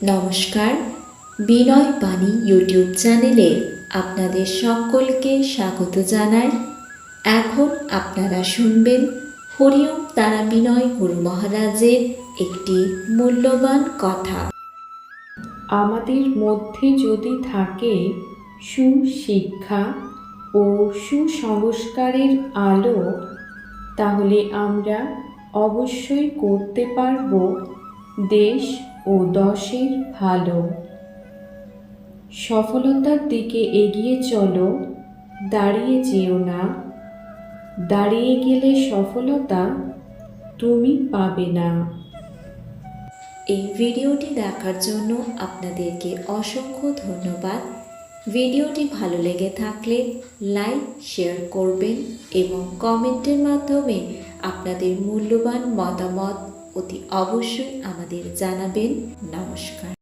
নমস্কার, বিনয় বাণী ইউটিউব চ্যানেলে আপনাদের সকলকে স্বাগত জানাই। এখন আপনারা শুনবেন হরিওম তারা বিনয় গুরু মহারাজের একটি মূল্যবান কথা। আমাদের মধ্যে যদি থাকে সুশিক্ষা ও সুসংস্কারের আলো, তাহলে আমরা অবশ্যই করতে পারব দেশ ও দশের ভালো। সফলতার দিকে এগিয়ে চলো, দাঁড়িয়ে যেও না। দাঁড়িয়ে গেলে সফলতা তুমি পাবে না। এই ভিডিওটি দেখার জন্য আপনাদেরকে অসংখ্য ধন্যবাদ। ভিডিওটি ভালো লেগে থাকলে লাইক শেয়ার করবেন এবং কমেন্টের মাধ্যমে আপনাদের মূল্যবান মতামত অতি অবশ্যই আমাদের জানাবেন। নমস্কার।